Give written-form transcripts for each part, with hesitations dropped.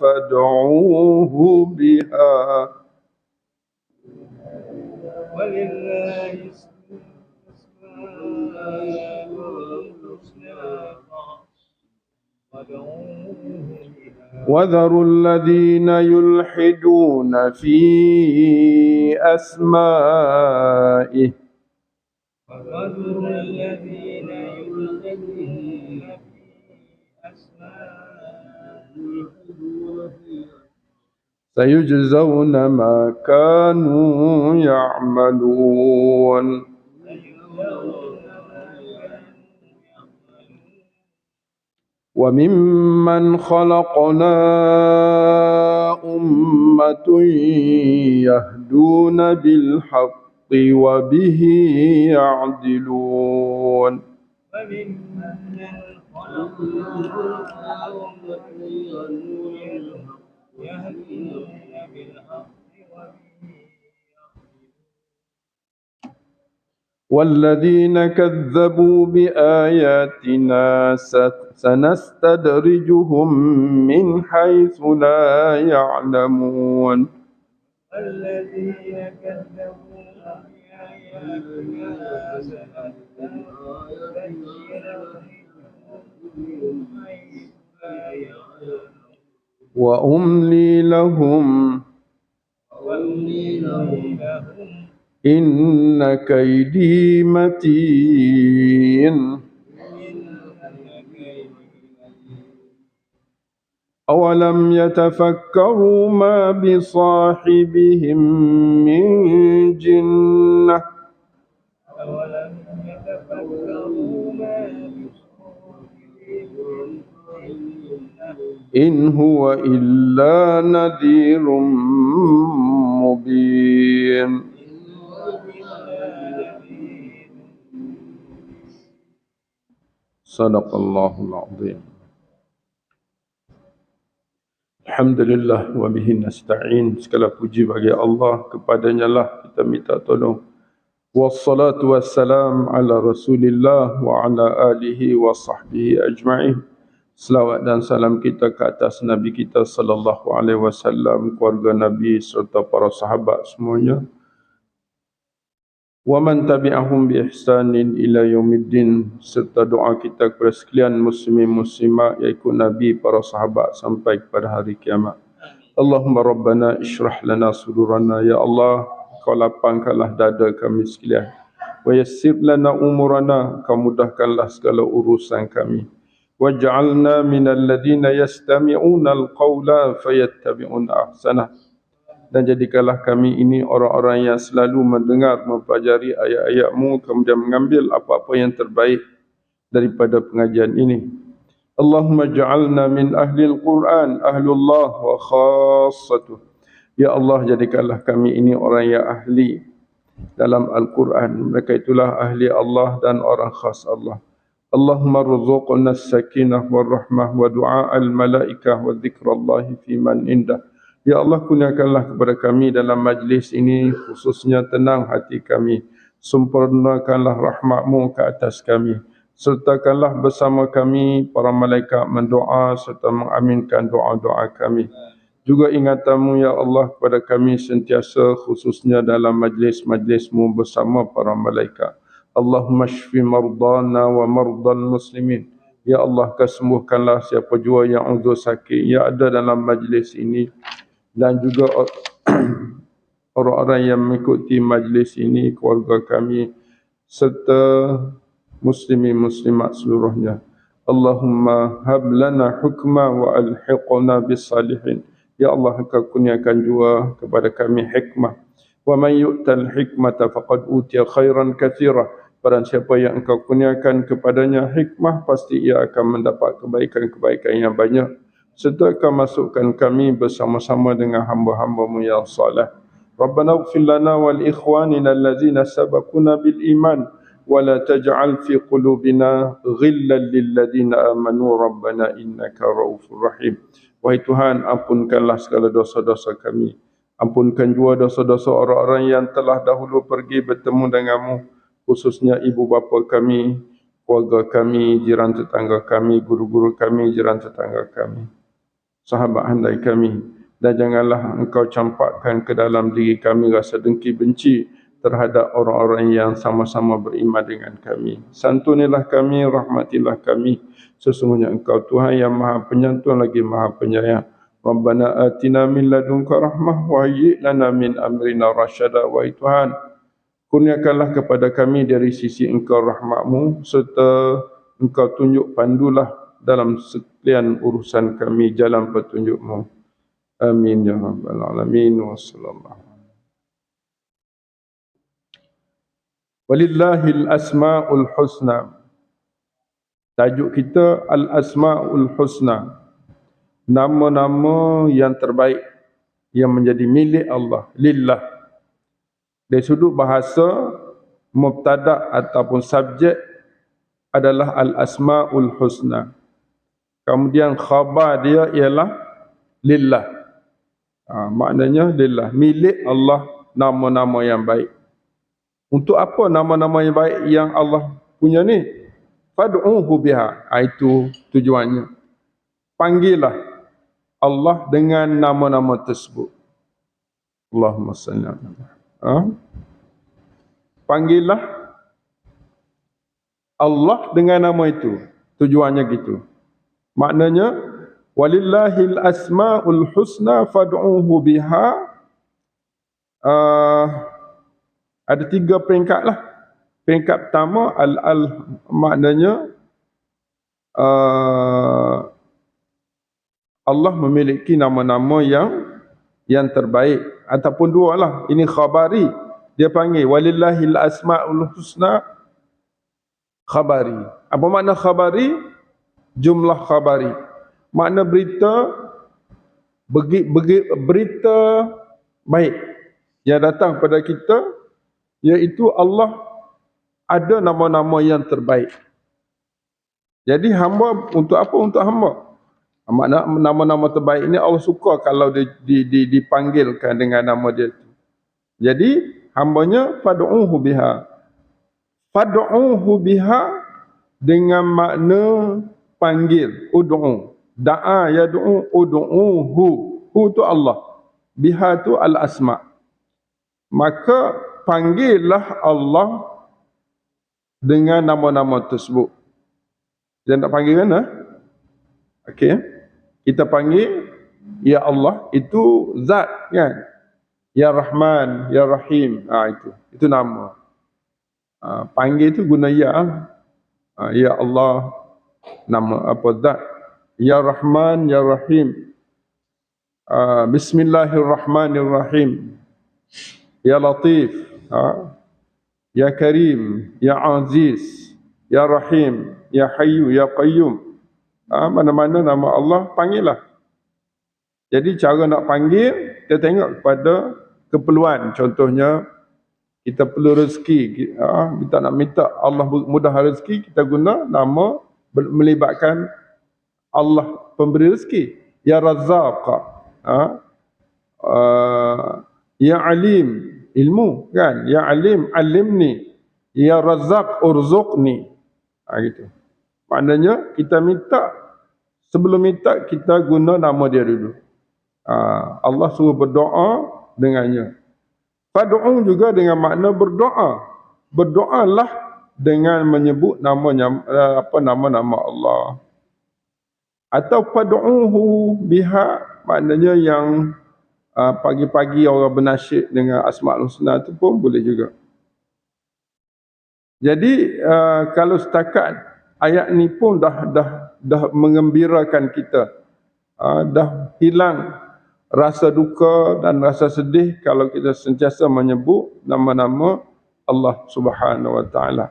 فادعوه بها ولله الأسماء الحسنى فادعوه بها وذروا الذين يلحدون في أسمائه وذروا الذين يلحدون في أسمائه سيجزون ما كانوا يعملون وممن خلقنا أمة يهدون بالحق وبه يعدلون وممن خلقنا أمة يهدون بالحق وبه والذين كذبوا بآياتنا سنستدرجهم من حيث لا يعلمون الذين كذبوا بآياتنا سنستدرجهم من حيث لا يعلمون وأملي لهم إن كيدي متين أولم يتفكروا ما بصاحبهم من جنة أولم يتفكروا ما بصاحبهم من جنة إن هو إلا نذير مبين صدق الله العظيم. Alhamdulillah wa bihi nasta'in. Segala puji bagi Allah, kepadanya lah kita minta tolong. Wassalatu wassalam ala Rasulillah wa ala alihi wa sahbihi ajma'in. Selawat dan salam kita ke atas Nabi kita sallallahu alaihi wasallam, keluarga Nabi serta para sahabat semuanya. Wa man tabi'ahum bi ihsanin ila yaumiddin, serta doa kita kepada sekalian muslimin muslimat yang ikut Nabi, para sahabat sampai kepada hari kiamat. Allahumma rabbana ishrah lana sudurana, ya Allah kau lapangkanlah dada kami sekalian. Wa yassir lana umurana, kau mudahkanlah segala urusan kami. Waj'alna minal ladina yastami'una al-qawla fayattabi'una ahsanah. Dan jadikanlah kami ini orang-orang yang selalu mendengar, mempelajari ayat-ayat-Mu, kemudian mengambil apa-apa yang terbaik daripada pengajian ini. Allahumma ja'alna min ahli al-Quran, ahlullah wa khassatuh. Ya Allah, jadikanlah kami ini orang yang ahli dalam Al-Quran. Mereka itulah ahli Allah dan orang khas Allah. Allahumma rzuqna as-sakinah wa rahmah wa du'a al-malaikah wa dhikrallahi fi man indah. Ya Allah, kurniakanlah kepada kami dalam majlis ini khususnya tenang hati kami. Sempurnakanlah rahmat-Mu ke atas kami. Sertakanlah bersama kami para malaikat mendoa serta mengaminkan doa-doa kami. Juga ingatan-Mu ya Allah kepada kami sentiasa khususnya dalam majlis-majlis-Mu bersama para malaikat. Allahumma shfi mardana wa mardal muslimin. Ya Allah, kesembuhkanlah siapa jua yang uzur sakit yang ada dalam majlis ini, dan juga orang-orang yang mengikuti majlis ini, keluarga kami serta muslimin muslimat seluruhnya. Allahumma hab lana hukma wa alhiqna bis salihin. Ya Allah, Engkau kurniakan juga kepada kami hikmah. Wa man yu'tal hikmata faqad utiya khairan katsira. Barang siapa yang Engkau kurniakan kepadanya hikmah, pasti ia akan mendapat kebaikan-kebaikan yang banyak. Serta Kau masukkan kami bersama-sama dengan hamba-hamba-Mu yang saleh. Rabbana ighfir lana wal ikhwanina allazina sabaquna bil iman wa la taj'al fi qulubina ghillan lil ladzina amanu rabbana innaka raufur rahim. Wahai Tuhan, ampunkanlah segala dosa-dosa kami. Ampunkan juga dosa-dosa orang-orang yang telah dahulu pergi bertemu denganmu, khususnya ibu bapa kami, keluarga kami, jiran tetangga kami, guru-guru kami, jiran tetangga kami. sahabat handai kami, dan janganlah engkau campakkan ke dalam diri kami rasa dengki benci terhadap orang-orang yang sama-sama beriman dengan kami. Santunilah kami, rahmatilah kami. Sesungguhnya engkau Tuhan yang maha penyantun lagi maha penyayang. Rabbana atina min ladunka rahmah wa hayyi' lana min amrina rasyada. Wahai Tuhan, kurniakanlah kepada kami dari sisi engkau rahmatmu, serta engkau tunjuk pandulah dalam sekalian urusan kami jalan petunjukmu. Amin ya rabbal alamin. Wassallallahu. Walillahil asmaul husna. Tajuk kita al-asmaul husna. Nama-nama yang terbaik yang menjadi milik Allah, lillah. Dari sudut bahasa, mubtada ataupun subjek adalah al-asmaul husna. Kemudian khabar dia ialah lillah. Maknanya lillah, milik Allah nama-nama yang baik. Untuk apa nama-nama yang baik yang Allah punya ni? Fad'uhu biha. Itu tujuannya. Panggillah Allah dengan nama-nama tersebut. Allahumma salli ala Muhammad. Panggillah Allah dengan nama itu. Tujuannya gitu. Maknanya walillahil asmaul husna fad'uhu biha. Ada 3 peringkat lah. Peringkat pertama maknanya Allah memiliki nama-nama yang terbaik. Ataupun 2 lah. Ini khabari. Dia panggil walillahil asmaul husna khabari. Apa makna khabari? Jumlah khabari. Makna berita berita baik yang datang pada kita, iaitu Allah ada nama-nama yang terbaik. Jadi hamba untuk apa? Untuk hamba. Makna nama-nama terbaik ini Allah suka kalau dipanggilkan dengan nama dia itu. Jadi hambanya fad'uhu biha. Fad'uhu biha dengan makna panggil, ud'u. Da'a yad'u, ud'uhu. Hu tu Allah. Biha tu al-asma. Maka panggillah Allah dengan nama-nama tersebut. Jangan nak panggil kan? Okey. Kita panggil ya Allah, itu zat kan? Ya Rahman, Ya Rahim. Itu nama. Panggil itu guna ya. Ya Allah, nama apa zat. Ya Rahman, Ya Rahim. Bismillahirrahmanirrahim. Ya Latif. Ya Karim, Ya Aziz, Ya Rahim, Ya Hayyu, Ya Qayyum. Mana-mana nama Allah, panggillah. Jadi cara nak panggil, kita tengok kepada keperluan. Contohnya, kita perlu rezeki. Kita nak minta Allah mudah rezeki, kita guna nama melibatkan Allah pemberi rezeki. Ya Razzaq. Ya Alim, ilmu kan. Ya Alim, alimni. Ya Razzaq, urzuqni. Gitu. Maknanya kita minta, sebelum minta kita guna nama dia dulu. Allah suruh berdoa dengannya. Fad'u juga dengan makna berdoa. Berdoalah dengan menyebut nama-nama Allah. Atau fad'uhu biha, maknanya yang pagi-pagi orang bernasyid dengan Asmaul Husna itu pun boleh juga. Jadi kalau setakat ayat ni pun dah mengembirakan kita. Dah hilang rasa duka dan rasa sedih kalau kita sentiasa menyebut nama-nama Allah Subhanahu wa taala.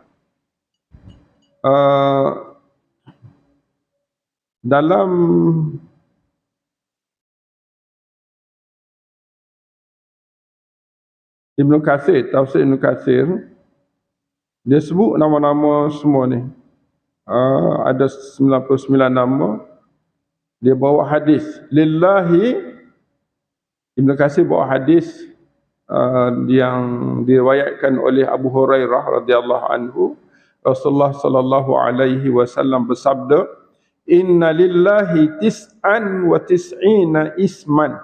Dalam Ibn Katsir, tafsir Ibn Katsir, dia sebut nama-nama semua ni. Ada 99 nama. Dia bawa hadis. Lillahi, Ibn Katsir bawa hadis yang diriwayatkan oleh Abu Hurairah radhiyallahu anhu. Rasulullah sallallahu alaihi wasallam bersabda, Inna lillahi tis'an wa tis'ina isman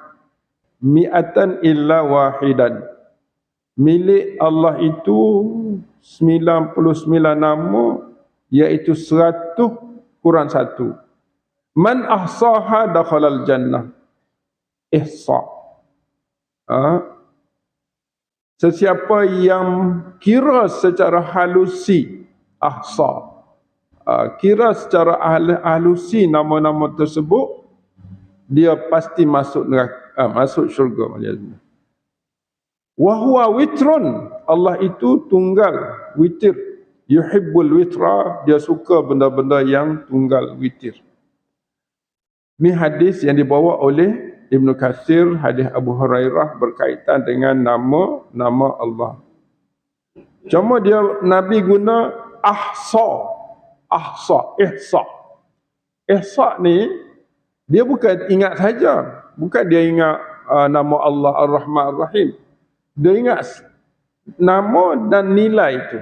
mi'atan illa wahidan. Milik Allah itu 99 nama, iaitu 100 kurang 1. Man ahsaha dakhalal jannah. Ihsa. Sesiapa yang kira secara halusi, ahsa. Kira secara halusi nama-nama tersebut, dia pasti masuk neraka, masuk syurga. Wa huwa witrun, Allah itu tunggal, witir. Yuhibbul witra, dia suka benda-benda yang tunggal, witir. Ini hadis yang dibawa oleh Ibn Katsir, hadis Abu Hurairah berkaitan dengan nama Allah. Cuma dia Nabi guna ihsa. Ihsa ni dia bukan ingat saja, bukan dia ingat nama Allah Ar-Rahman Ar-Rahim. Dia ingat nama dan nilai itu,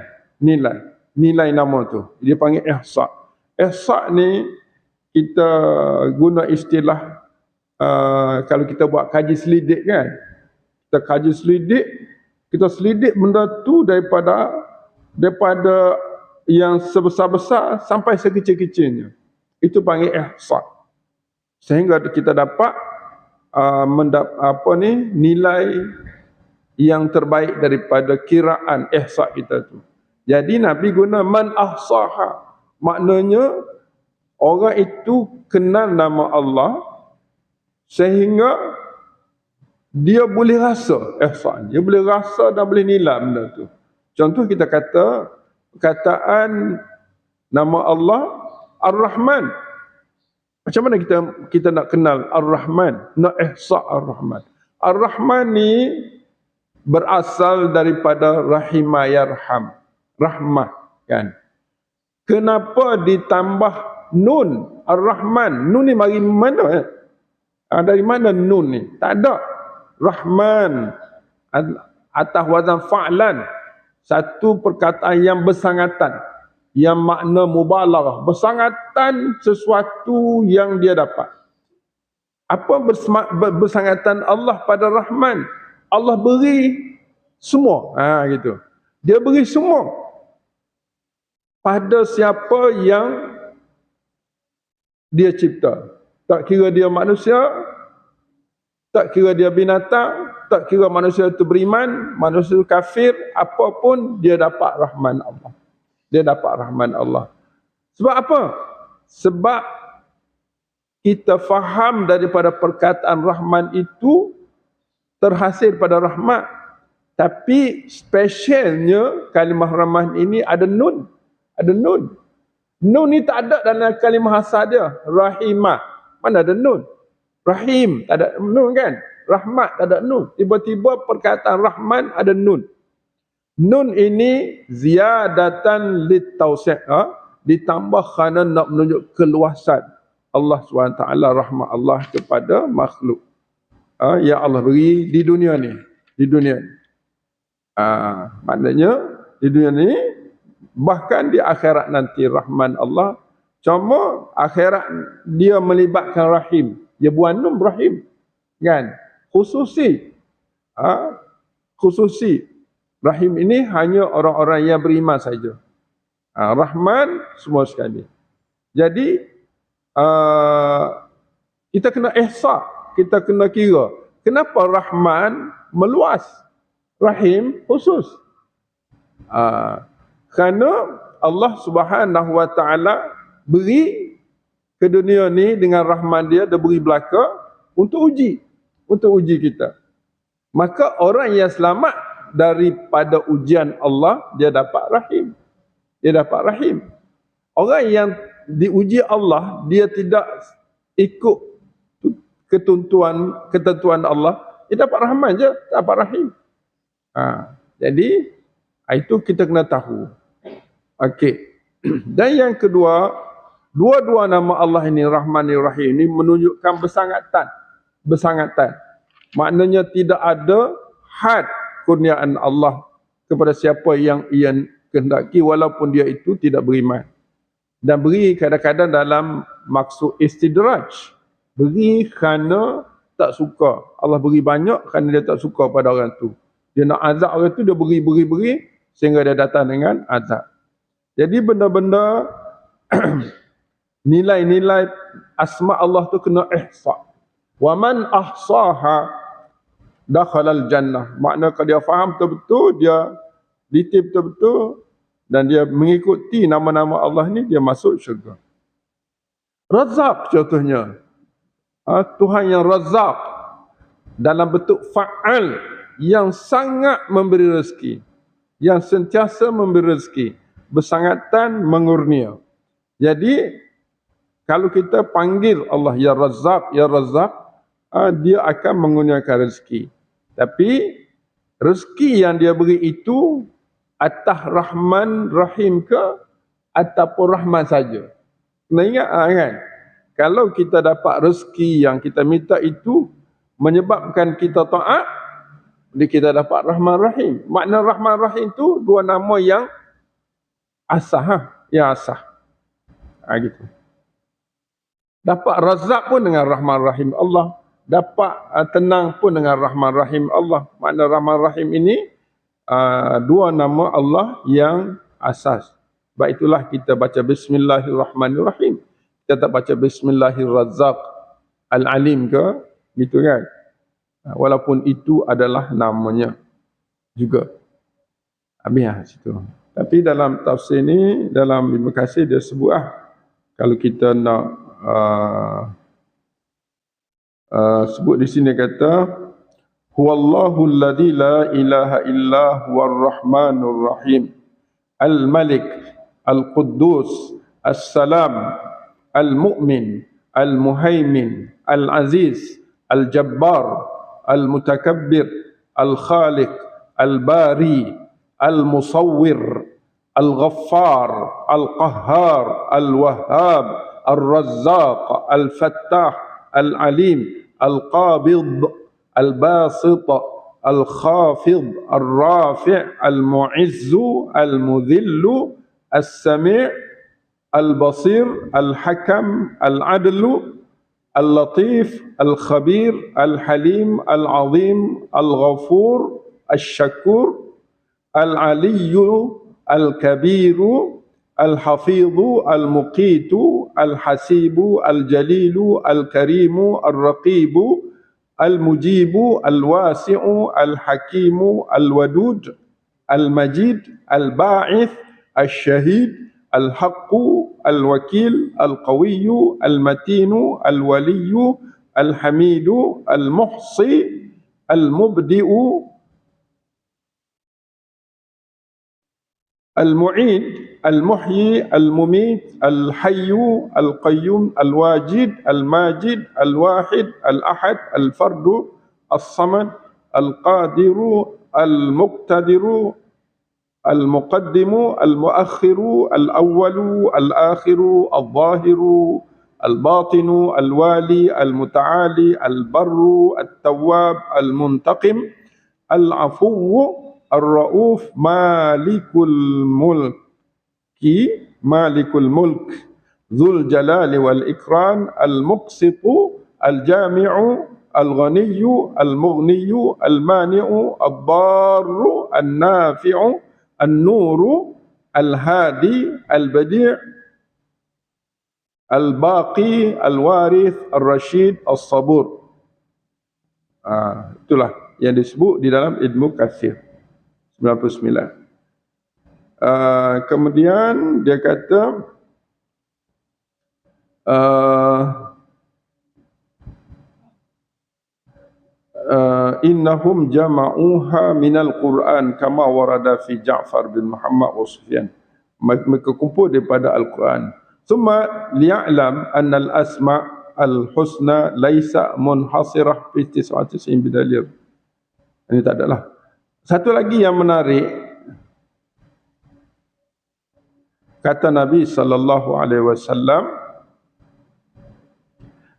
nilai nama tu. Dia panggil ihsa. Ihsa ni kita guna istilah kalau kita buat kaji selidik kan. Kita kaji selidik, kita selidik benda tu daripada yang sebesar-besar sampai sekecil-kecilnya. Itu panggil ihsa. Sehingga kita dapat nilai yang terbaik daripada kiraan ihsa kita tu. Jadi Nabi guna man ahsaha. Maknanya orang itu kenal nama Allah sehingga dia boleh rasa ihsan. Dia boleh rasa dan boleh nilai benda tu. Contoh kita kata perkataan nama Allah Ar-Rahman. Macam mana kita nak kenal Ar-Rahman, nak ihsa Ar-Rahman? Ar-Rahman ni berasal daripada rahimah yarham, rahmah kan. Kenapa ditambah nun Ar-Rahman? Nun ni mari mana? Dari mana nun ni? Tak ada. Rahman atas wazan fa'lan, satu perkataan yang bersangatan, yang makna mubalaghah, bersangatan sesuatu yang dia dapat. Apa bersangatan Allah pada Rahman? Allah beri semua. Gitu. Dia beri semua pada siapa yang dia cipta. Tak kira dia manusia, tak kira dia binatang, tak kira manusia itu beriman, manusia itu kafir, apapun dia dapat rahman Allah. Dia dapat rahman Allah. Sebab apa? Sebab kita faham daripada perkataan rahman itu terhasil pada rahmat. Tapi spesialnya kalimah rahman ini ada nun. Ada nun. Nun ni tak ada dalam kalimah asal dia. Rahimah. Mana ada nun? Rahim tak ada nun kan? Rahmat tak ada nun. Tiba-tiba perkataan rahman ada nun. Nun ini ziyadatan litawsi', ditambah kerana nak menunjuk keluasan Allah SWT, rahmat Allah kepada makhluk yang Allah beri di dunia ni. Maknanya di dunia ni, bahkan di akhirat nanti rahman Allah. Cuma akhirat dia melibatkan rahim. Dia buat nun rahim kan, khususi rahim ini hanya orang-orang yang beriman saja. Rahman semua sekali. Jadi kita kena ihsa, kita kena kira kenapa rahman meluas, rahim khusus. Kerana Allah Subhanahu Wa Taala beri ke dunia ni dengan rahman dia beri belaka untuk uji kita. Maka orang yang selamat daripada ujian Allah, dia dapat rahim. Orang yang diuji Allah, dia tidak ikut ketentuan Allah, dia dapat rahman je, tak dapat rahim. Jadi itu kita kena tahu. Okey. Dan yang kedua, dua-dua nama Allah ini, Rahman dan Rahim, ini menunjukkan bersangatan. Maknanya tidak ada had kurniaan Allah kepada siapa yang ia kehendaki, walaupun dia itu tidak beriman. Dan beri kadang-kadang dalam maksud istidraj. Beri kerana tak suka. Allah beri banyak kerana dia tak suka pada orang tu. Dia nak azab orang tu, dia beri sehingga dia datang dengan azab. Jadi benda-benda nilai-nilai asma Allah tu kena ihsa. Wa man ahsaha dakhalal jannah. Makna kalau dia faham betul-betul, dia detail betul-betul dan dia mengikuti nama-nama Allah ni, dia masuk syurga. Razak contohnya. Tuhan yang Razak dalam bentuk fa'al, yang sangat memberi rezeki, yang sentiasa memberi rezeki, bersangatan mengurnia. Jadi kalau kita panggil Allah ya Razak, ya Razak, dia akan mengurniakan rezeki. Tapi rezeki yang dia beri itu atas Rahman Rahim ke ataupun Rahman saja. Kena ingat kan, kalau kita dapat rezeki yang kita minta itu menyebabkan kita taat, jadi kita dapat Rahman Rahim. Makna Rahman Rahim itu dua nama yang asah, yang asah. Gitu. Dapat Razak pun dengan Rahman Rahim Allah, dapat tenang pun dengan Rahman Rahim Allah. Makna Rahman Rahim ini dua nama Allah yang asas. Sebab itulah kita baca Bismillahirrahmanirrahim. Kita tak baca Bismillahirrazzaq Al-Alim ke, gitu kan. Walaupun itu adalah namanya juga. Habis situ. Tapi dalam tafsir ni, dalam Ibn Katsir dia sebut kalau kita nak sebut di sini kata huwallahu alladzi la ilaha illa huwar rahmanur rahim al-malik al-quddus as-salam al-mu'min al-muhaimin al-aziz al-jabbar al-mutakabbir al-khaliq al-bari al-musawwir al-ghaffar al-qahhar al-wahhab al-razzaq al-fattah al-alim al-qabid al-basit al-khafid al-rafi' al-mu'izz al-mudhill al-sami' al-basir al-hakam al-adl al-latif al-khabir al-halim al-azim al-ghafur al-shakur al-aliyyu al-kabiru al-hafidhu al-muqitu al-hasibu al-jalilu al-karimu al-raqibu al-mujibu al-wasi'u al-hakimu al-wadud al-majid al-ba'ith al-shahid al-haqqu al-wakil al-qawiyyu al-matinu al-waliyyu al-hamidu al-muhsi al-mubdi'u al-mu'id al-muhyi al-mumit al-hayyu al-qayyum al-wajid al-majid al-wahid al-ahad al-fardu al-samad al-qadiru al-muqtadiru al-muqaddimu al-muakhiru al-awwalu al-akhiru al-zahiru al-batinu al-wali al-muta'ali al-barru al-tawwab al-muntaqim al-afuwu Ar-Ra'uf Malikul Mulki Malikul Mulk Dzul Jalali wal Ikram Al-Muqsitu Al-Jami'u Al-Ghaniyyu Al-Mughniyu Al-Mani'u Ad-Darru An-Nafi'u An-Nuru Al-Hadi Al-Badi' Al-Baqi Al-Warith Al-Rashid Al-Sabur. Itulah yang disebut di dalam Ibnu Katsir 99. Kemudian dia kata innahum jama'uha minal Quran kama warada fi Ja'far bin Muhammad wa Sufyan. Mereka kumpul daripada Al-Quran. Summa liya'lam anna al-asma' al-husna laisa munhasirah fi 99 bidalir. Ini tak adalah. Satu lagi yang menarik, kata Nabi sallallahu alaihi wasallam,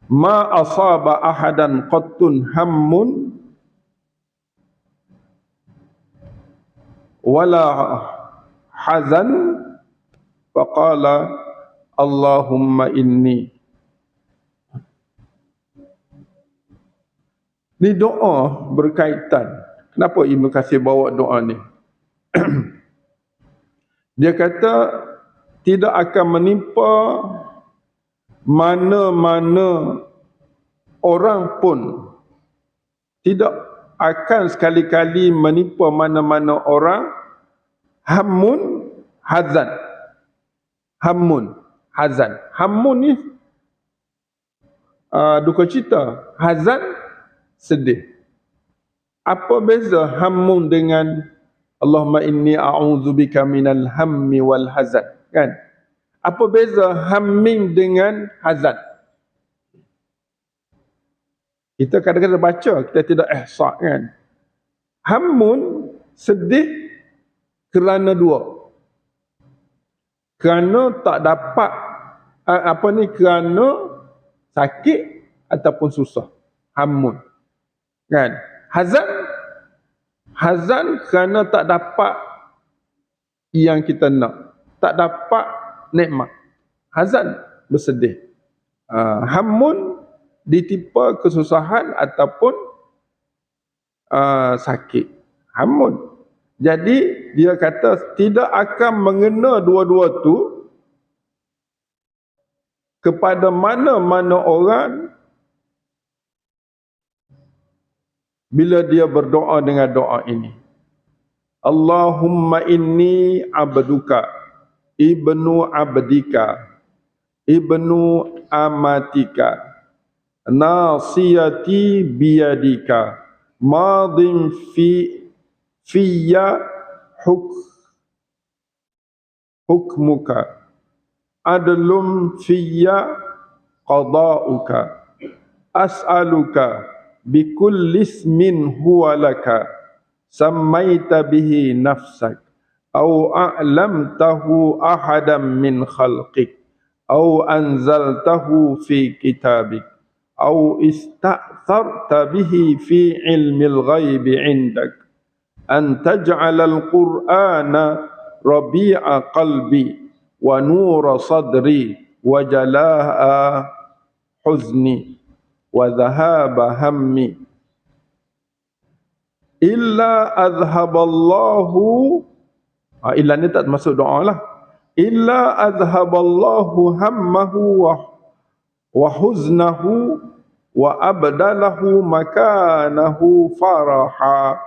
ma asaba ahadan qattun hammun wala hazan faqala Allahumma inni Ni doa berkaitan. Kenapa Ibnu Katsir bawa doa ni? Dia kata tidak akan menimpa mana-mana orang pun, tidak akan sekali-kali menimpa mana-mana orang hammun hazan. Hammun hazan. Hammun ni duka cita, hazan sedih. Apa beza hammun dengan Allahumma inni a'udzubika minal hammi wal hazan, kan? Apa beza hammin dengan hazan? Kita kadang-kadang baca, kita tidak ihsa', kan? Hammun sedih kerana dua. Kerana tak dapat kerana sakit ataupun susah. Hammun, kan? Hazan kerana tak dapat yang kita nak, tak dapat nikmat. Hazan bersedih. Hammun ditimpa kesusahan ataupun sakit. Hammun. Jadi dia kata tidak akan mengena dua-dua tu kepada mana-mana orang bila dia berdoa dengan doa ini. Allahumma inni abduka, ibnu abdika, ibnu amatika, nasiyati biyadika, madin fiyya hukmuka, adlum fiyya qada'uka, as'aluka bikulli ismin huwa laka sammaita bihi nafsak au a'lamtahu ahadan min khalqik au anzaltahu fi kitabik au ista'tharta bihi fi ilmil ghaibi 'indak an taj'alal qur'ana rabi'a qalbi wa nura sadri wa jalaa'a huzni wa dhahaba hammi illa azhaballahu, illa ni tak termasuk doa lah, illa azhaballahu hammahu wa huznahu wa abdalahu makanahu faraha.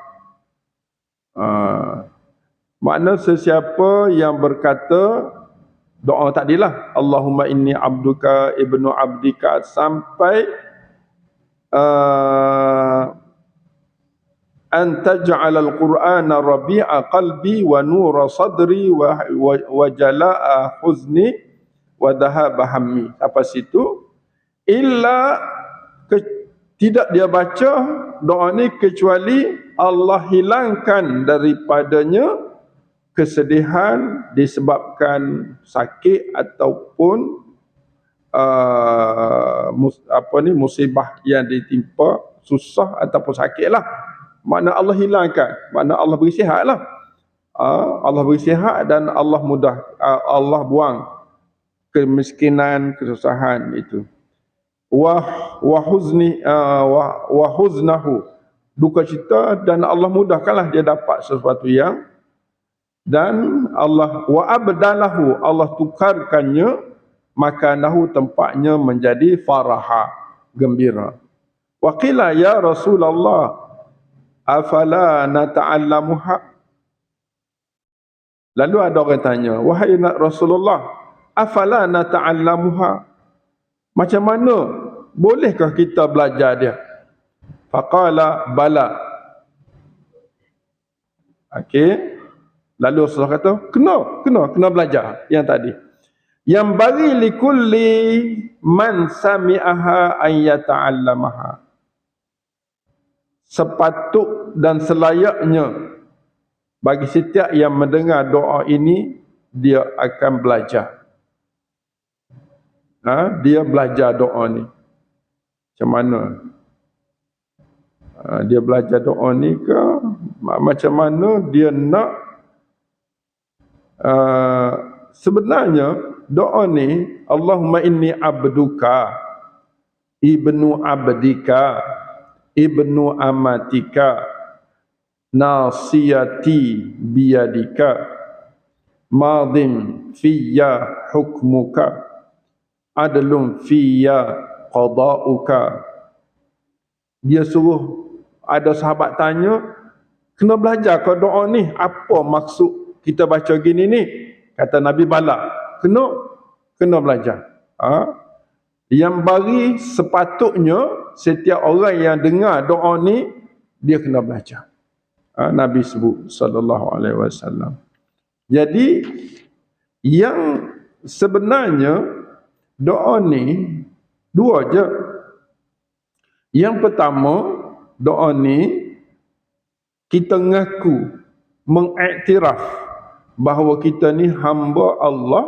Makna sesiapa yang berkata doa tadilah Allahumma inni abduka ibnu abdika sampai an taj'alal qur'ana rabi'a qalbi wa nura sadri wa jalaa'a huzni wa dhahaba hammi. Apa situ? Illa tidak dia baca doa ni kecuali Allah hilangkan daripadanya kesedihan disebabkan sakit ataupun musibah yang ditimpa, susah ataupun sakit lah. Makna Allah hilangkan, makna Allah beri sihat lah. Allah beri sihat dan Allah Allah buang kemiskinan, kesusahan itu. Wa huznahu, duka cita, dan Allah mudahkanlah dia dapat sesuatu yang, dan Allah wa abdalahu, Allah tukarkannya makanahu, tempatnya menjadi faraha, gembira. Wa qila ya Rasulullah afala nata'allamuha. Lalu ada orang tanya, wahai Rasulullah, afala nata'allamuha, macam mana bolehkah kita belajar dia? Faqala bala. Okey. Lalu Rasulullah kata, kena belajar yang tadi. Yang bagi likulli man sami'aha an yata'allamaha. Sepatut dan selayaknya bagi setiap yang mendengar doa ini, dia akan belajar. Dia belajar doa ni. Macam mana? Dia belajar doa ni ke? Macam mana dia nak? Sebenarnya doa ni, Allahumma inni abduka, ibnu abdika, ibnu amatika nasiyati biyadika madin fiyya hukmuka adlun fiyya qada'uka. Dia suruh, ada sahabat tanya, kena belajar ke doa ni, apa maksud kita baca gini ni? Kata Nabi, bala, kena belajar. Yang bagi sepatutnya setiap orang yang dengar doa ni, dia kena belajar. Nabi sebut sallallahu alaihi wasallam. Jadi yang sebenarnya doa ni dua je. Yang pertama, doa ni kita mengaku, mengiktiraf bahawa kita ni hamba Allah,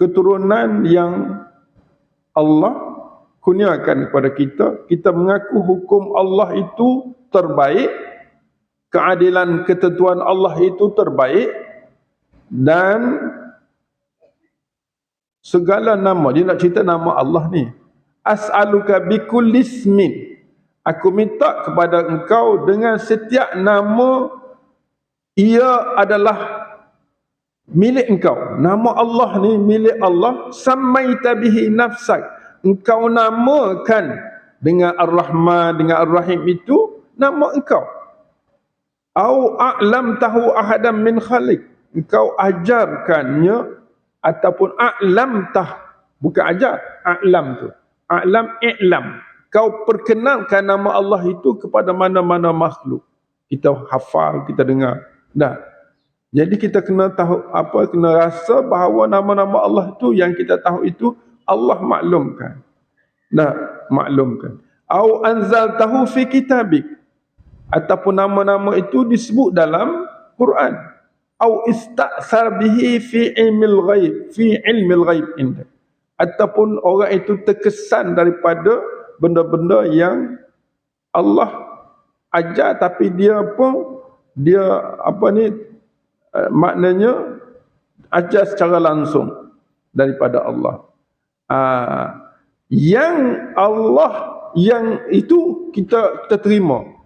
keturunan yang Allah kurniakan kepada kita. Kita mengaku hukum Allah itu terbaik, keadilan ketentuan Allah itu terbaik, dan segala nama, dia nak cerita nama Allah ni. As'aluka bikulli ismin, aku minta kepada engkau dengan setiap nama ia adalah milik engkau. Nama Allah ni milik Allah. Sammaita bihi nafsak, engkau namakan dengan Ar-Rahman, dengan Ar-Rahim, itu nama engkau. Au a'lam tahu ahadam min khalik, engkau ajarkannya, ataupun a'lam tah, bukan ajar, a'lam tu, a'lam i'lam, kau perkenalkan nama Allah itu kepada mana-mana makhluk. Kita hafal, kita dengar. Dah. Jadi kita kena tahu apa, kena rasa bahawa nama-nama Allah itu yang kita tahu itu Allah maklumkan. Dah, maklumkan. Au anzaltahu fi kitabik, ataupun nama-nama itu disebut dalam Quran. Au ista'sar bihi fi ilmil ghaib, fi ilmil ghaib indak, ataupun orang itu terkesan daripada benda-benda yang Allah ajar, tapi dia pun maknanya ajar secara langsung daripada Allah. Yang Allah yang itu kita terima.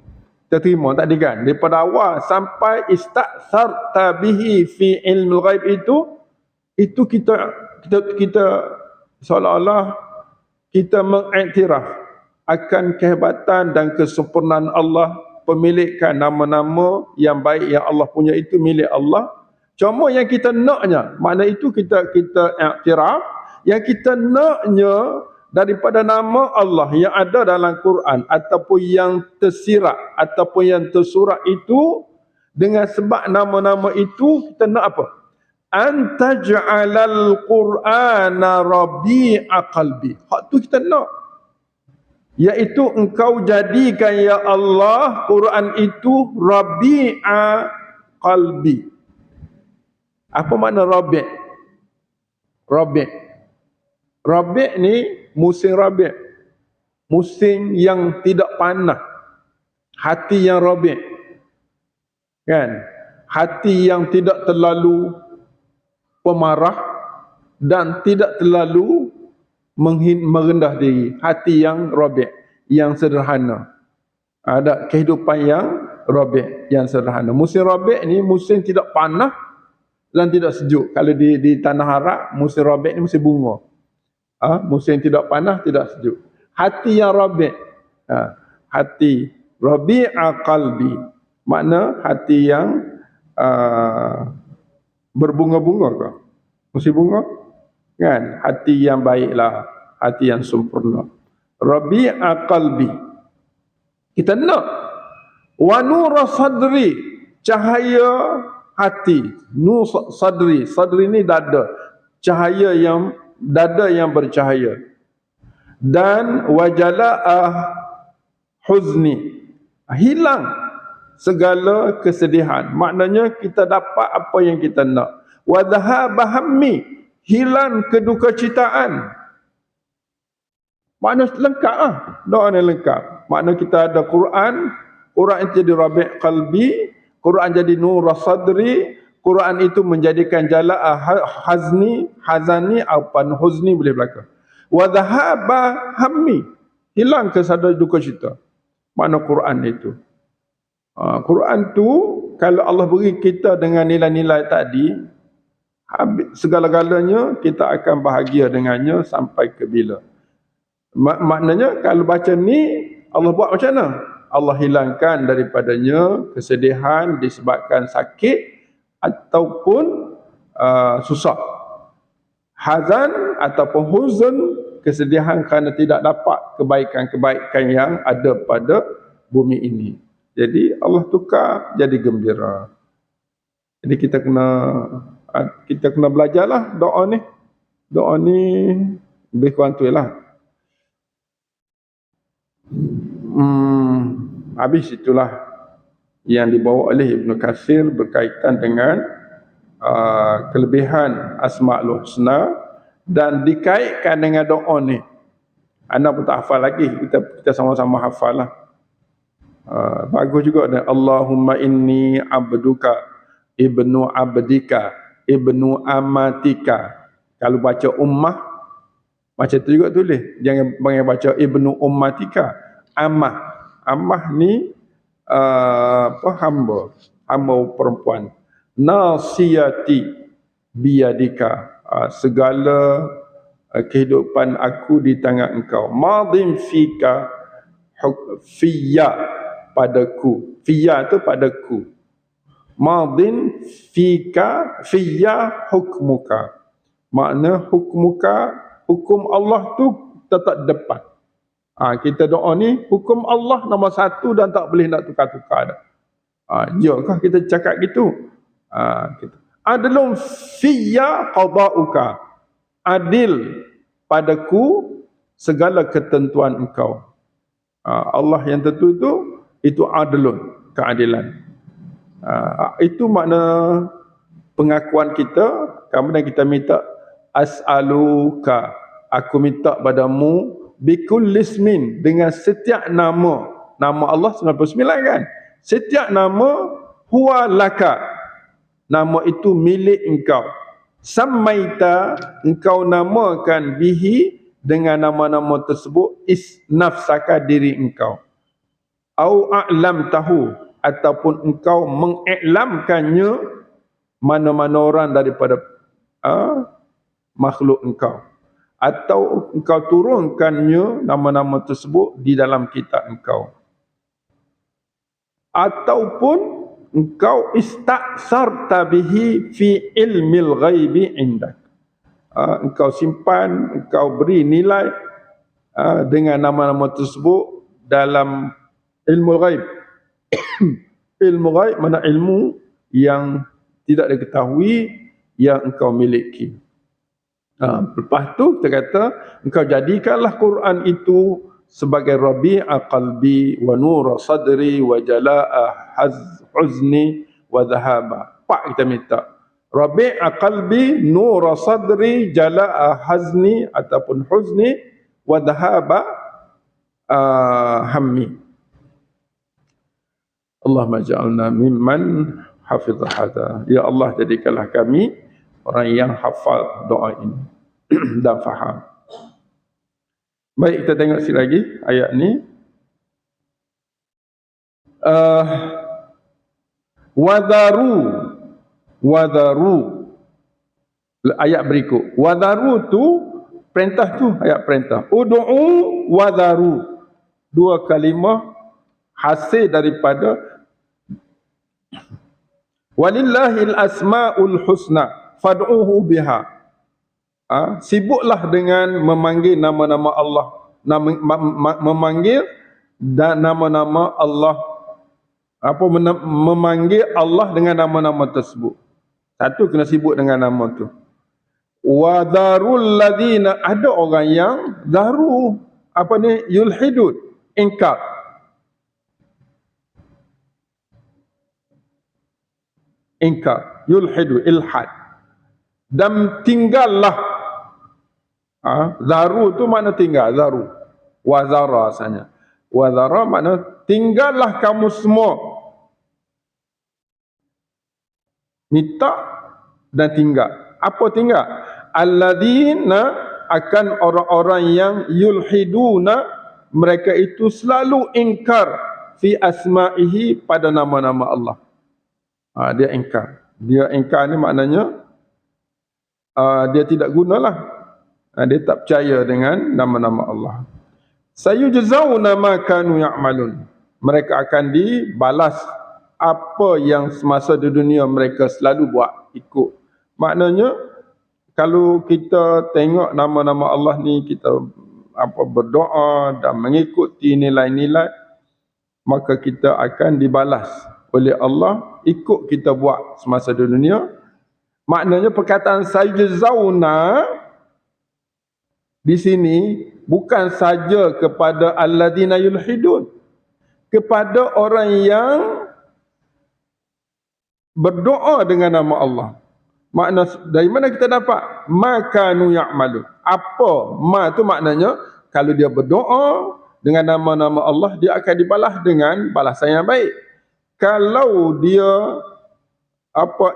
Kita terima tadi kan, daripada awal sampai ista'sarta bihi fi ilmil ghaib, itu kita seolah-olah kita mengiktiraf akan kehebatan dan kesempurnaan Allah, pemilikan nama-nama yang baik yang Allah punya itu milik Allah. Cuma yang kita naknya, makna itu kita iktiraf, yang kita naknya daripada nama Allah yang ada dalam Quran ataupun yang tersirat ataupun yang tersurat itu, dengan sebab nama-nama itu kita nak apa? Antaj'alal Qur'ana rabi'a qalbi. Hak tu kita nak, iaitu engkau jadikan ya Allah Quran itu rabi'a qalbi. Apa makna rabi'? Rabi' ni musim rabi', musim yang tidak panas, hati yang rabi', kan? Hati yang tidak terlalu pemarah dan tidak terlalu merendah diri. Hati yang rabi', yang sederhana. Ada kehidupan yang rabi', yang sederhana. Musim rabi' ni musim tidak panas dan tidak sejuk. Kalau di tanah Arab, musim rabi' ni musim bunga. Musim tidak panas, tidak sejuk. Hati yang rabi', hati rabi'a qalbi, makna hati yang berbunga-bunga ke? Musim bunga kan? Hati yang baiklah, hati yang sempurna. Rabi'a qalbi. Kita nak wa nura sadri, cahaya hati. Nur sadri, sadri ni dada, cahaya yang dada yang bercahaya. Dan wajala'a huzni, hilang segala kesedihan. Maknanya kita dapat apa yang kita nak. Wa dhahaba hammi, hilang kedukacitaan. Makna lengkap doa ni lengkap. Makna kita ada Quran, Quran itu jadi rabi' qalbi, Quran jadi nur sadri, Quran itu menjadikan jala'a hazani, apa huzni boleh belaka. Wa dhahaba hammi, hilang kesadar duka cita. Makna Quran itu. Quran tu kalau Allah beri kita dengan nilai-nilai tadi, habis segala-galanya kita akan bahagia dengannya sampai ke bila. Maknanya kalau baca ni Allah buat macam mana? Allah hilangkan daripadanya kesedihan disebabkan sakit ataupun susah. Hazan ataupun huzn, kesedihan kerana tidak dapat kebaikan-kebaikan yang ada pada bumi ini. Jadi Allah tukar jadi gembira. Jadi kita kena belajarlah doa ni. Doa ni lebih kurang tu lah. Habis itulah yang dibawa oleh Ibn Katsir berkaitan dengan kelebihan Asma'ul Husna dan dikaitkan dengan doa ni. Anda pun tak hafal lagi, kita sama-sama hafal lah. Bagus juga dan Allahumma inni abduka ibnu abdika ibnu amatika. Kalau baca ummah macam tu juga tulis, jangan baca ibnu ummatika. Ammah ni hamba perempuan. Nasiyati biyadika, segala kehidupan aku di tangan engkau. Madin fika fiyya, padaku. Fiyya tu padaku. Madin fika fiyya hukmuka. Makna hukmuka, hukum Allah tu tetap depan. Kita doa ni hukum Allah nombor satu dan tak boleh nak tukar-tukar dah. Jokah kita cakap gitu. Adlun fiyya qada'uka, adil padaku segala ketentuan engkau. Allah yang tentu itu adlun, keadilan. Itu makna pengakuan kita. Kemudian kita minta as'aluka, aku minta padamu bikulli ismin, dengan setiap nama. Nama Allah 99 kan? Setiap nama huwa laka, nama itu milik engkau. Sammaita, engkau namakan bihi, dengan nama-nama tersebut, nafsaka, diri engkau. Au a'lam tahu, ataupun engkau mengiklamkannya mana-mana orang daripada makhluk engkau, atau engkau turunkannya nama-nama tersebut di dalam kitab engkau, ataupun engkau istaksarta bihi fi ilmil ghaibi indak, engkau simpan, engkau beri nilai dengan nama-nama tersebut dalam ilmu ghaib. Ilmu ghaib mana ilmu yang tidak diketahui yang engkau miliki. Lepas tu kita kata engkau jadikanlah Quran itu sebagai rabi'a qalbi wa nura sadri wa jala'a huzni wa dhahaba. Pak kita minta rabi'a qalbi, nura sadri, jala'a hazni ataupun huzni, wa dhahaba hammi. Allahumma ja'alna mimman hafidha hadha. Ya Allah, jadikanlah kami orang yang hafal doa ini dan faham. Baik, kita tengok sikit lagi ayat ni. Wadharu, ayat berikut. Wadharu tu perintah tu, ayat perintah. Ud'u wadharu, dua kalimah hasil daripada walillahil asmaul husna fad'uhu biha. Sibuklah dengan memanggil nama-nama Allah, memanggil dan nama-nama Allah, memanggil Allah dengan nama-nama tersebut. Satu, kena sibuk dengan nama tu. Wa dharul ladina, ada orang yang daru yulhidun, ingkar. Ingkar, yulhidu, ilhad. Dan tinggallah. Zaru tu makna tinggal, zaru. Wazara asalnya. Wazara makna tinggallah kamu semua. Minta dan tinggal. Apa tinggal? Alladzina, akan orang-orang yang yulhiduna, mereka itu selalu ingkar fi asma'ihi, pada nama-nama Allah. Dia ingkar. Dia ingkar ni maknanya dia tidak gunalah. Dia tak percaya dengan nama-nama Allah. Sayujzauna ma kanu ya'malun. Mereka akan dibalas apa yang semasa di dunia mereka selalu buat, ikut. Maknanya kalau kita tengok nama-nama Allah ni, kita berdoa dan mengikuti nilai-nilai, maka kita akan dibalas oleh Allah ikut kita buat semasa di dunia. Maknanya perkataan sayujzauna di sini bukan saja kepada alladzina yulhidun, kepada orang yang berdoa dengan nama Allah. Makna dari mana kita dapat? Makanu ya'malu. Apa? Ma tu maknanya kalau dia berdoa dengan nama-nama Allah, dia akan dibalas dengan balasan yang baik. Kalau dia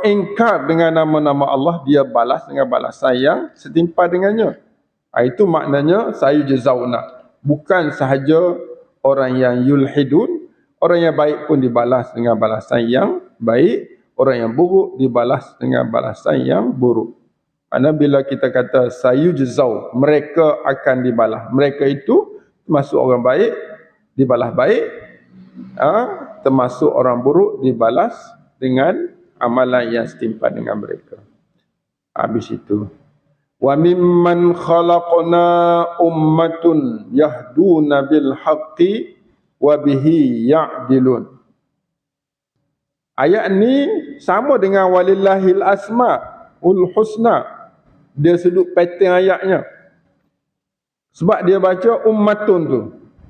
ingkar dengan nama-nama Allah, dia balas dengan balasan yang setimpal dengannya. Itu maknanya sayujzauna. Bukan sahaja orang yang yulhidun, orang yang baik pun dibalas dengan balasan yang baik, orang yang buruk dibalas dengan balasan yang buruk. Karena bila kita kata sayujzau, mereka akan dibalas, mereka itu termasuk orang baik dibalas baik, termasuk orang buruk dibalas dengan amalan yang setimpal dengan mereka. Habis itu, wa mimman khalaqna ummatun yahduna bil haqqi wa bihi ya'dilun. Ayat ni sama dengan walillahil asmaul husna. Dia sudut pattern ayatnya. Sebab dia baca ummatun tu.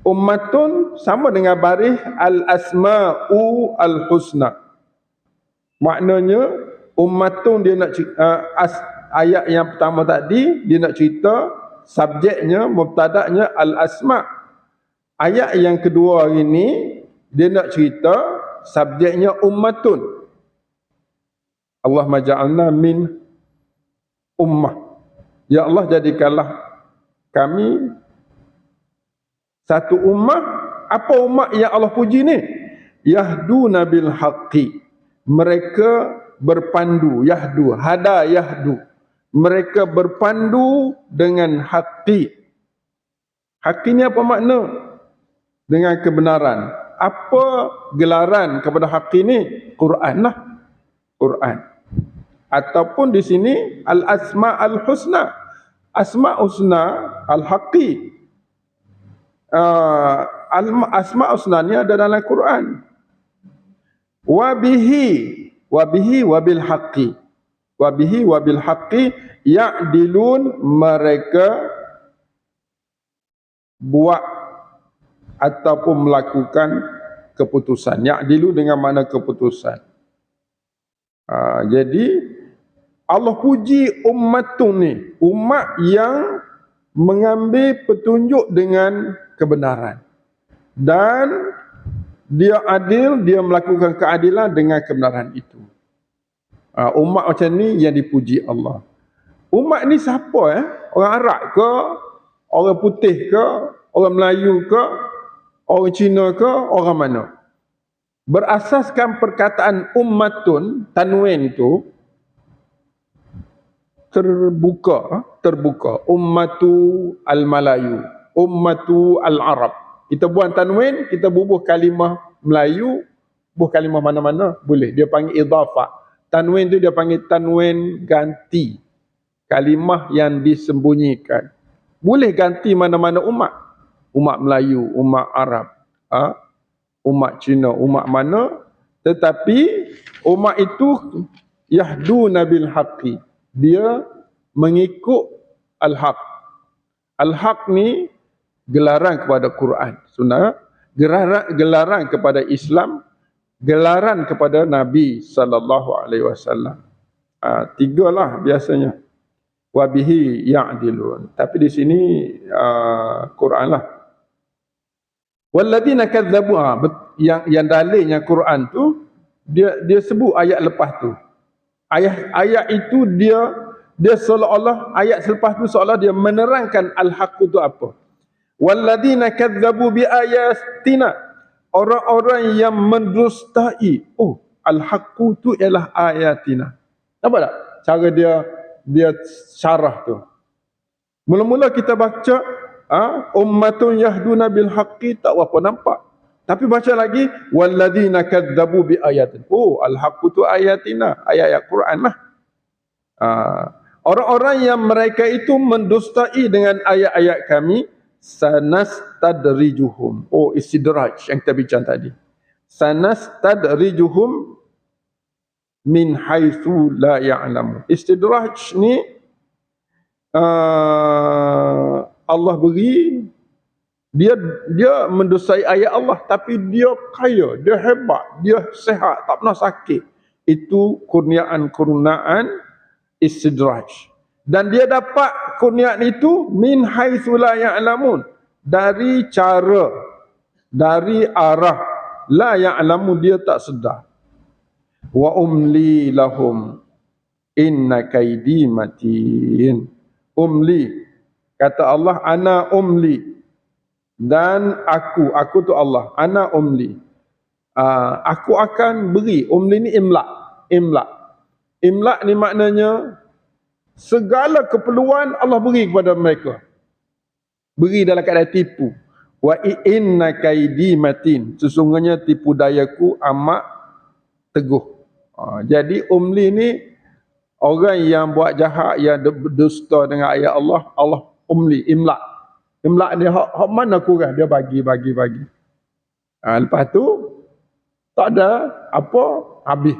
Ummatun sama dengan baris al-asma'u al-husna. Maknanya ummatun dia nak ayat yang pertama tadi dia nak cerita subjeknya, mubtada'nya al-asma'. Ayat yang kedua ini dia nak cerita subjeknya ummatun. Allah maja'alna min ummah. Ya Allah, jadikanlah kami satu ummah. Apa ummah yang Allah puji ni? Yahduna bil haqqi. Mereka berpandu, yahdu, hada yahdu. Mereka berpandu dengan haqqi. Haqqi ni apa makna? Dengan kebenaran. Apa gelaran kepada haqqi ni? Quran lah. Quran. Ataupun di sini al-asma al-husna. Asma husna al-haqqi. Asma husna ni ada dalam Quran. Wabihi wabil haqqi. Wabihi wabil haqqi ya'dilun. Mereka buat ataupun melakukan keputusan. Ya'dilu dengan makna keputusan. Jadi Allah puji ummatun ni, umat yang mengambil petunjuk dengan kebenaran, dan dia adil, dia melakukan keadilan dengan kebenaran itu. Umat macam ni yang dipuji Allah. Umat ni siapa? Orang Arab ke? Orang putih ke? Orang Melayu ke? Orang Cina ke? Orang mana? Berasaskan perkataan ummatun, tanwin itu terbuka. Ummatu al-Malayu, ummatu al-Arab. Kita buang tanwin, kita bubuh kalimah Melayu, bubuh kalimah mana-mana boleh. Dia panggil idhafah. Tanwin tu dia panggil tanwin ganti. Kalimah yang disembunyikan. Boleh ganti mana-mana umat. Umat Melayu, umat Arab, umat Cina, umat mana. Tetapi umat itu yahduna bil haqqi. Dia mengikut al-haq. Al-haq ni gelaran kepada Quran, sunnah, gelaran kepada Islam, gelaran kepada Nabi sallallahu alaihi wasallam. Tiga lah biasanya. Wabihi ya'dilun. Tapi di sini Quran lah. Walladzina kadzabu, yang dalilnya Quran tu dia sebut ayat lepas tu. Ayat itu dia seolah-olah ayat selepas tu seolah dia menerangkan al-haq itu apa. Walladzina kadzabu biayatina, orang-orang yang mendustai. Oh, al-haqqu tu ialah ayatina. Nampak tak cara dia syarah tu? Mula-mula kita baca ummatun yahduna bil haqqi, tak apa nampak. Tapi baca lagi walladzina kadzabu bi ayatin. Oh, al-haqqu tu ayatina, ayat-ayat Quran lah. Orang-orang yang mereka itu mendustai dengan ayat-ayat kami, sanastadrijuhum. Oh, istidraj yang kita bincang tadi. Sanastadrijuhum min haitsu la ya'lamun. Istidraj ni Allah beri, dia mendustai ayat Allah, tapi dia kaya, dia hebat, dia sehat, tak pernah sakit. Itu kurniaan istidraj. Dan dia dapat kurniaan itu min haitsu la ya'lamun, dari cara, dari arah la ya'lamun, dia tak sedar. Wa umli lahum inna kaidi matin. Umli, kata Allah, ana umli, dan aku tu Allah, ana umli, aku akan beri. Umli ni imla. Imla ni maknanya segala keperluan Allah beri kepada mereka, beri dalam keadaan tipu. Wa inna kaidi matin, sesungguhnya tipu dayaku amat teguh. Jadi umli ni, orang yang buat jahat, yang berdusta dengan ayat Allah, Allah umli, imla. Imla ni hak mana kurang, dia bagi. Lepas tu tak ada apa, habis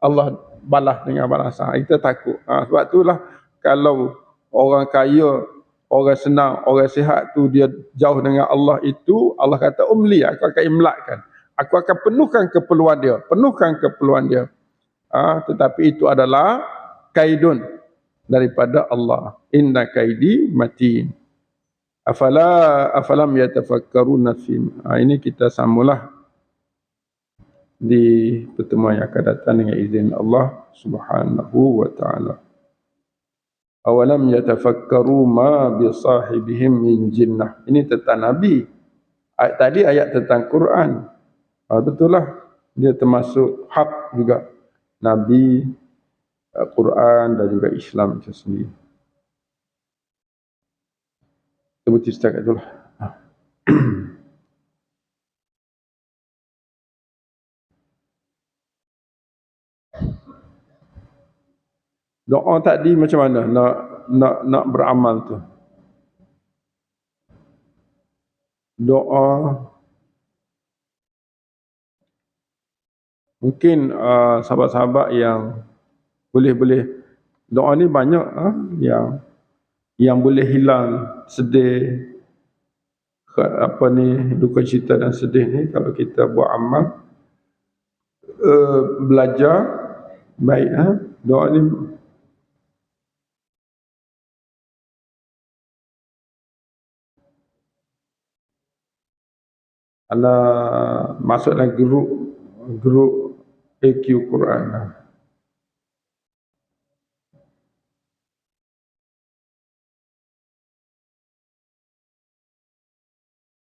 Allah balas dengan balasan. Kita takut. Sebab itulah kalau orang kaya, orang senang, orang sihat tu dia jauh dengan Allah itu, Allah kata umli, aku akan imlakkan. Aku akan penuhkan keperluan dia. Tetapi itu adalah kaidun daripada Allah. Inna kaidi matin. Afalam yatafakkaruna fi. Ini kita sambunglah di pertemuan yang akan datang dengan izin Allah Subhanahu wa taala. Awalam yatafakkaru ma bi sahibihim min jinnah. Ini tentang Nabi. Ayat tadi ayat tentang Quran. Betul lah, dia termasuk hak juga. Nabi, Quran dan juga Islam itu sendiri. Kita berhenti setakat itulah. Doa tadi macam mana nak beramal tu? Doa mungkin sahabat-sahabat yang boleh doa ni banyak yang boleh hilang sedih, duka cita dan sedih ni kalau kita buat amal, belajar baik. Doa ni masuk dalam grup AQ Quran.